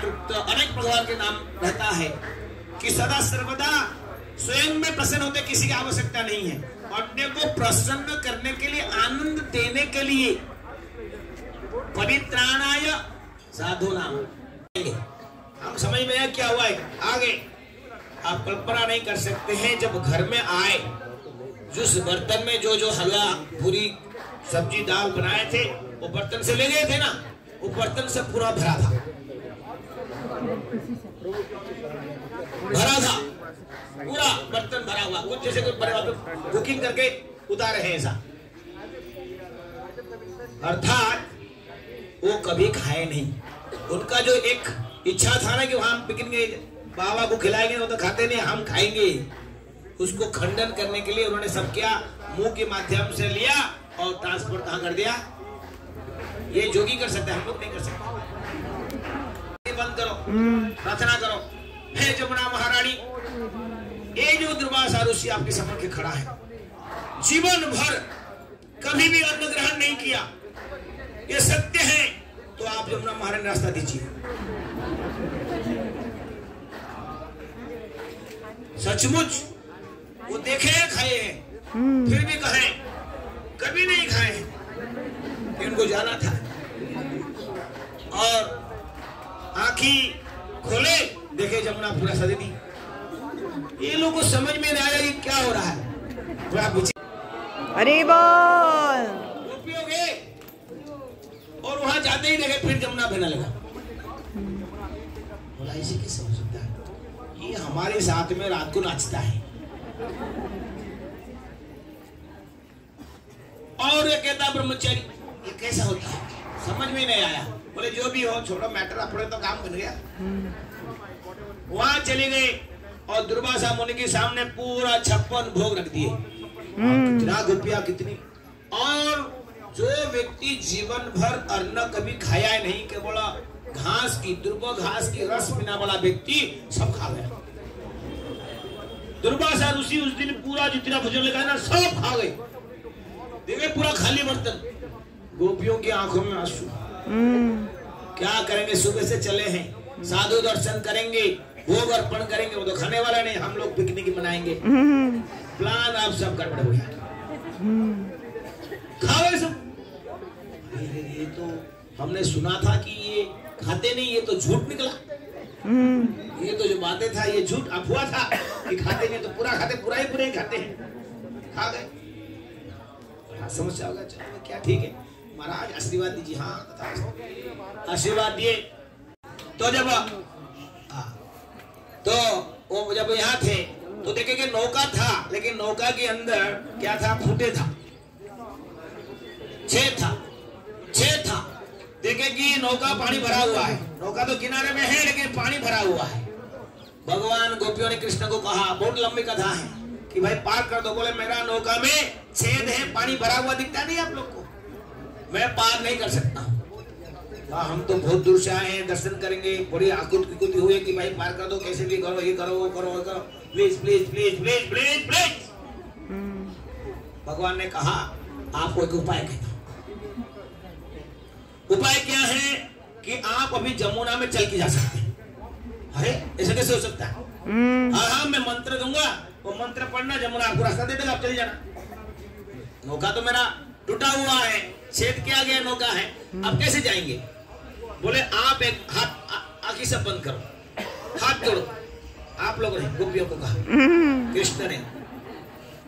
तृप्त अनेक भगवान के नाम रहता है कि सदा सर्वदा स्वयं में प्रसन्न होते किसी की आवश्यकता नहीं है। अन्य को प्रसन्न करने के लिए, आनंद देने के लिए परित्राणाय साधूनाम। हम समझ में आया क्या हुआ है? आगे आप कल्पना नहीं कर सकते हैं, जब घर में आए जिस बर्तन में जो हलवा पूरी सब्जी दाल बनाए थे वो बर्तन से ले गए थे ना, वो बर्तन से पूरा भरा था, पूरा बर्तन भरा हुआ। कुछ जैसे कोई बुकिंग करके उतारे हैं ऐसा। अर्थात वो कभी खाए नहीं। उनका जो एक इच्छा था ना कि वहां पिकनिक बाबा को खिलाएंगे, वो तो खाते नहीं, हम खाएंगे, उसको खंडन करने के लिए उन्होंने सब क्या मुंह के माध्यम से लिया और ट्रांसपोर्ट कहां कर दिया। ये जोगी कर सकते हैं, हम लोग नहीं कर सकते। बंद करो, प्रार्थना करो, हे जमुना महारानी, ये जो दुर्वासा ऋषि आपके समक्ष खड़ा है, जीवन भर कभी भी अन्न ग्रहण नहीं किया, ये सत्य है, तो आप जमुना महारानी रास्ता दीजिए। सचमुच वो देखे हैं, खाए हैं, फिर भी कहें कभी नहीं खाए हैं, इनको जाना था। और आंखी खोले, देखे जमुना पूरा सदी दी। ये लोगों को समझ में नहीं आ रहा कि क्या हो रहा है। अरे बोल गोपियों गए और वहां जाते ही देखे फिर जमुना बहने लगा। बोला इसे कैसे हो सकता है? ये हमारे साथ में रात को नाचता है। और ये कहता ब्रह्मचारी, ये कैसा होता है? समझ में नहीं आया। बोले जो भी हो, छोड़ो मैटर, अपने तो काम बन गया। वहां चले गए और दुर्वासा मुनि के सामने पूरा 56 भोग रख दिए। कितना गोपियां, कितनी। और जो व्यक्ति जीवन भर अन्न कभी खाया ही नहीं, केवल घास की, दुर्वा घास की रस पीना वाला व्यक्ति सब खा गया। दुर्वासा ऋषि उस दिन पूरा जितना भोजन लगा ना सब खा गए। देखे पूरा खाली बर्तन। गोपियों की आंखों में आंसू। क्या करेंगे? सुबह से चले हैं, साधु दर्शन करेंगे, भोग अर्पण करेंगे, वो तो खाने वाला नहीं, हम लोग पिकनिक मनाएंगे। प्लान आप सब गड़बड़ हो गया। खाओ सब। ये तो हमने सुना था कि ये खाते नहीं, ये तो झूठ निकला। ये तो जो बातें था ये झूठ अफवाह था कि खाते नहीं, तो पूरा खाते, पूरा ही खाते हैं। खा गए। समस्या होगा, चलो क्या ठीक है महाराज आशीर्वाद दीजिए। हाँ आशीर्वाद दिए। तो जब वो जब यहाँ थे तो देखे कि नौका था, लेकिन नौका के अंदर क्या था? फूटे था, छेद था। देखे कि नौका पानी भरा हुआ है। नौका तो किनारे में है लेकिन पानी भरा हुआ है। भगवान गोपियों ने कृष्ण को कहा, बहुत लंबी कथा है, कि भाई पार कर दो। बोले मेरा नौका में छेद है, पानी भरा हुआ दिखता नहीं आप लोग को, मैं पार नहीं कर सकता। हम तो बहुत दूर से आए हैं, दर्शन करेंगे, बड़ी आकुति हुई कि भाई पार कर दो, कैसे भी करो, ये करो, वो करो, वो करो, please please please please please please. भगवान ने कहा आपको एक उपाय कहता हूं। उपाय क्या है कि आप अभी जमुना में चल के जा सकते हैं। अरे ऐसा कैसे हो सकता है? हाँ, मैं मंत्र दूंगा, वो मंत्र पढ़ना, जमुना आपको रास्ता दे देगा, आप चले जाना। नौका तो मेरा टूटा हुआ है, छेद किया गया नौका है, अब कैसे जाएंगे? बोले आप एक हाथ आंखें सब बंद करो, हाथ जोड़ो। आप लोगों ने गोपियों को कहा,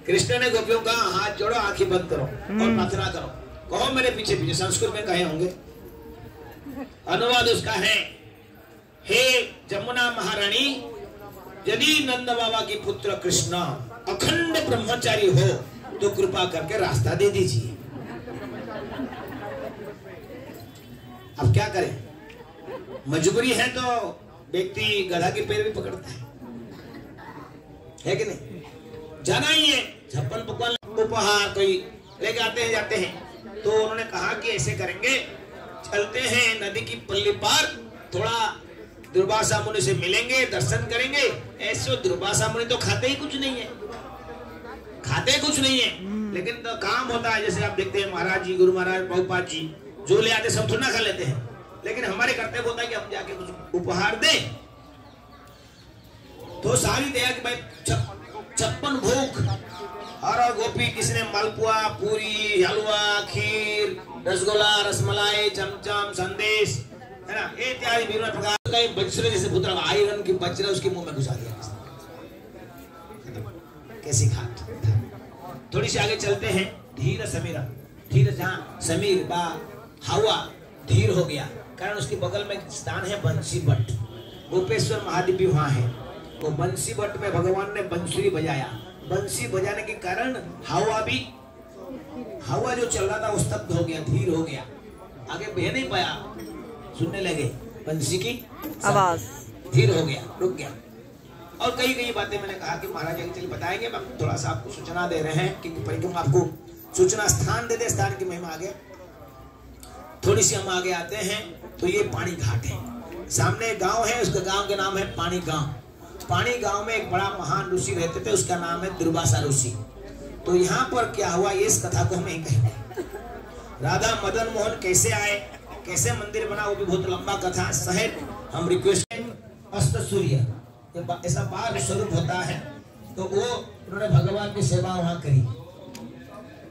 कृष्ण ने गोपियों का हाथ जोड़ो, आंखें बंद करो और प्रार्थना करो। कहो मेरे पीछे पीछे, संस्कृत में कहे होंगे। अनुवाद उसका है, हे जमुना महारानी, यदि नंद बाबा की पुत्र कृष्ण अखंड ब्रह्मचारी हो तो कृपा करके रास्ता दे दीजिए। अब क्या करें? मजबूरी है तो व्यक्ति गधा के पैर भी पकड़ता है कि नहीं? जाना ही है। छप्पन पकवान उपहार कोई लेके आते हैं, जाते हैं। तो उन्होंने कहा कि ऐसे करेंगे, चलते हैं नदी की पल्ली पार, थोड़ा दुर्वासा मुनि से मिलेंगे, दर्शन करेंगे। ऐसे दुर्वासा मुनि तो खाते ही कुछ नहीं है, खाते कुछ नहीं है, लेकिन तो काम होता है। जैसे आप देखते हैं महाराज जी, गुरु महाराज, प्रभुपाद जी जो ले आते सब थोड़ा खा लेते हैं, लेकिन हमारे कर्तव्य होता है कि हम जाके कुछ उपहार दे। तो सारी दया कि भाई 56 भोग और गोपी किसने मालपुआ, पूरी, हलवा, खीर, रसगुल्ला, रसमलाई, चमचम, संदेश, है ना, ये इत्यादि विभिन्न प्रकार का बछड़े जैसे पुत्र आयरन की बछड़ा उसके मुंह में घुसा दिया। कैसी घाट। थोड़ी सी आगे चलते हैं। धीर समीरा, धीर जहाँ समीर बा हवा धीर हो गया, कारण उसके बगल में स्थान है बंसी भट्ट। गोपेश्वर महादेव वहां है। वो बंसी भट्ट में भगवान ने बंसुरी बजाया। बंसी बजाने के कारण हवा जो चल रहा था वो स्तब्ध हो गया, धीर हो गया, आगे बह नहीं पाया, सुनने लगे बंसी की आवाज, धीर हो गया, रुक गया। और कई बातें मैंने कहा कि महाराज आगे चलिए बताएंगे। हम थोड़ा सा आपको सूचना दे रहे हैं क्योंकि परिक्रमा आपको सूचना स्थान दे दे, स्थान की महिमा आगे। थोड़ी सी हम आगे आते हैं तो ये पानी घाट है। सामने गांव है, उसका गांव के नाम है पानी गांव। पानी गांव में एक बड़ा महान ऋषि रहते थे, उसका नाम है दुर्वासा ऋषि। तो यहाँ पर क्या हुआ ये इस कथा को हम नहीं कहेंगे। राधा मदन मोहन कैसे आए, कैसे मंदिर बना, वो भी बहुत लंबा कथा सहित हम रिक्वेस्ट। अस्त सूर्य ऐसा बाल स्वरूप होता है, तो वो उन्होंने भगवान की सेवा वहां करी।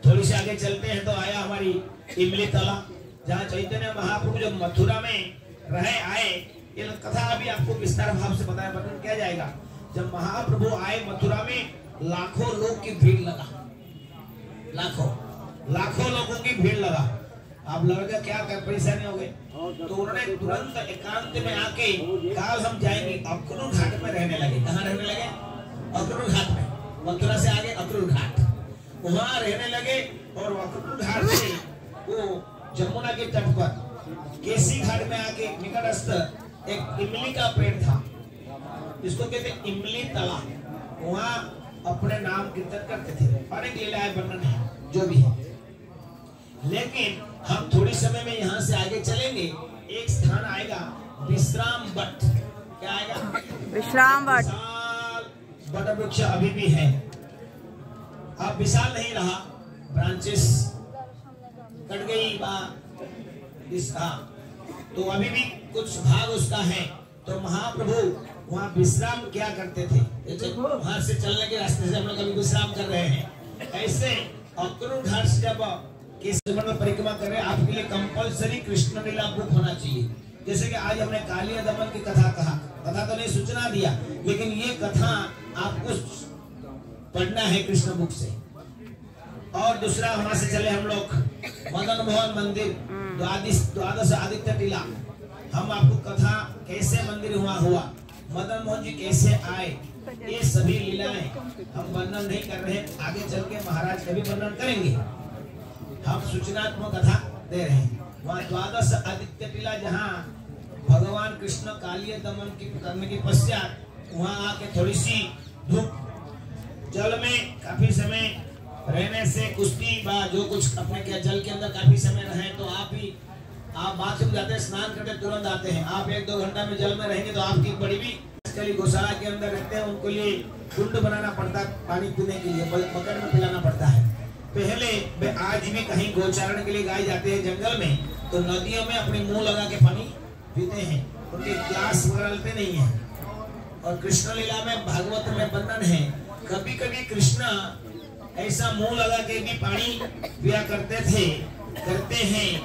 थोड़ी सी आगे चलते हैं तो आया हमारी इमली तला, जहाँ चैतन्य महाप्रभु जब मथुरा में रहे आए। ये कथा अभी आपको विस्तार भाव से बताया, वर्णन किया जाएगा। जब महाप्रभु आए मथुरा में, लाखों लोग की भीड़ लगा, लाखों लोगों की भीड़ लगा। आप लड़का क्या परेशानी हो गई, तो उन्होंने तुरंत एकांत में आके काल हम जाएंगे अक्रूर घाट में रहने लगे। कहाँ रहने लगे? अक्रूर घाट में। मथुरा से आगे अक्रूर घाट, वहां रहने लगे। और अक्रूर घाट से वो जमुना के तट पर केसी घाट में आके निकटस्थ एक इमली का पेड़ था, जिसको कहते इमली तला, वहां अपने नाम कीर्तन करते थे। अनेक लीलाएं वर्णन है जो भी है, लेकिन हम थोड़ी समय में यहाँ से आगे चलेंगे। एक स्थान आएगा विश्राम बट। क्या आएगा? विश्राम बट। बट वृक्ष अभी भी है, अब विशाल नहीं रहा, ब्रांचेस कट गई तो अभी भी कुछ भाग उसका है। तो महाप्रभु वहाँ विश्राम क्या करते थे, वहां से चलने के रास्ते से हम लोग अभी विश्राम कर रहे हैं। ऐसे अक्रूर घाट से जब परिक्रमा कर रहे, आपके लिए कंपलसरी कृष्ण लीला बुक होना चाहिए। जैसे कि आज हमने कालिया दमन की कथा कहा, कथा तो नहीं सूचना दिया, लेकिन ये कथा आपको पढ़ना है कृष्ण बुक से। और दूसरा वहां से चले हम लोग मदन मोहन मंदिर, द्वादश आदित्य टीला। हम आपको कथा कैसे मंदिर हुआ, मदन मोहन जी कैसे आए, ये सभी लीलाएं हम वर्णन नहीं कर रहे, आगे चल के महाराज कभी वर्णन करेंगे। हम सूचनात्मक कथा दे रहे हैं। वहाँ द्वादश आदित्य टीला, जहाँ भगवान कृष्ण कालिय दमन की करने के पश्चात वहाँ आके थोड़ी सी धूप जल में काफी समय रहने से कुश्ती जो कुछ अपने क्या जल के अंदर काफी समय रहे, तो आप बाथरूम जाते हैं, स्नान करते तुरंत आते हैं। आप 1-2 घंटा में जल में रहेंगे तो आपकी बड़ी भी गौशाला के अंदर रहते हैं, उनको लिए कुंड बनाना पड़ता है पानी पीने के लिए, बकेट में पिलाना पड़ता है। पहले आज भी कहीं गोचारण के लिए गाय जाते हैं जंगल में, तो नदियों में अपने मुंह लगा के पानी पीते हैं, उनके ग्लास वगैरह नहीं है। और कृष्ण लीला में भागवत में वर्णन है, कभी कभी कृष्ण ऐसा मुंह लगा के भी पानी पिया करते हैं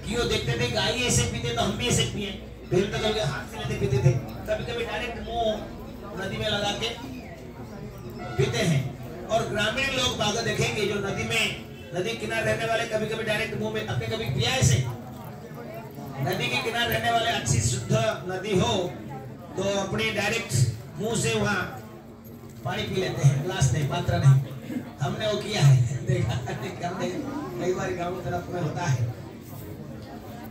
कि वो देखते थे गाय ऐसे पीते तो हम भी ऐसे पिए। पहले तो कभी हाथ से लेते पीते थे, कभी कभी डायरेक्ट मुंह नदी में लगा के पीते हैं। और ग्रामीण लोग बाग देखेंगे जो नदी किनारे रहने वाले कभी कभी डायरेक्ट मुंह में, अपने कभी पिया ऐसे? नदी के किनारे रहने वाले अच्छी शुद्ध नदी हो तो अपनी डायरेक्ट मुंह से वहाँ पानी पी लेते हैं, ग्लास नहीं, पात्र नहीं। हमने वो किया है, देखा कई बार गाँव तरफ में होता है।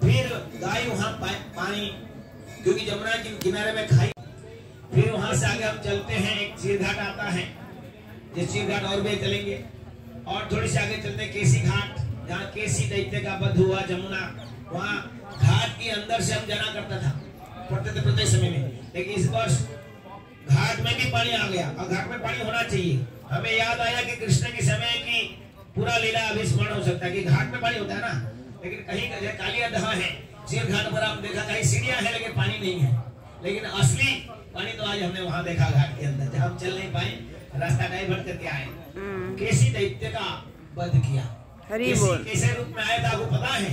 फिर गाय वहाँ पानी, क्योंकि जमुना के किनारे में खाई। फिर वहां से आगे हम चलते हैं, एक चीर घाट आता है, जिस चीर घाट और भी चलेंगे। और थोड़ी सी आगे चलते हैं केसी घाट, जहाँ केसी दैत्य का वध हुआ जमुना, वहाँ घाट के अंदर से हम जाना करता था, पढ़ते थे प्रत्येक समय में। लेकिन इस वर्ष घाट में भी पानी आ गया, और घाट में पानी होना चाहिए। हमें याद आया कि कृष्ण के समय की पूरा लीला अभिस्मरण हो सकता है कि घाट में पानी होता है ना, लेकिन कहीं कालिया दहा है चीर घाट पर हम देखा कहीं सीढ़ियां है लेकिन पानी नहीं है, लेकिन असली पानी तो आज हमने वहां देखा घाट के अंदर, जहां हम चल नहीं पाए, रास्ता डाइवर्ट करके आए। कैसी दैत्य का वध किया, कैसे रूप में आया था आपको पता है?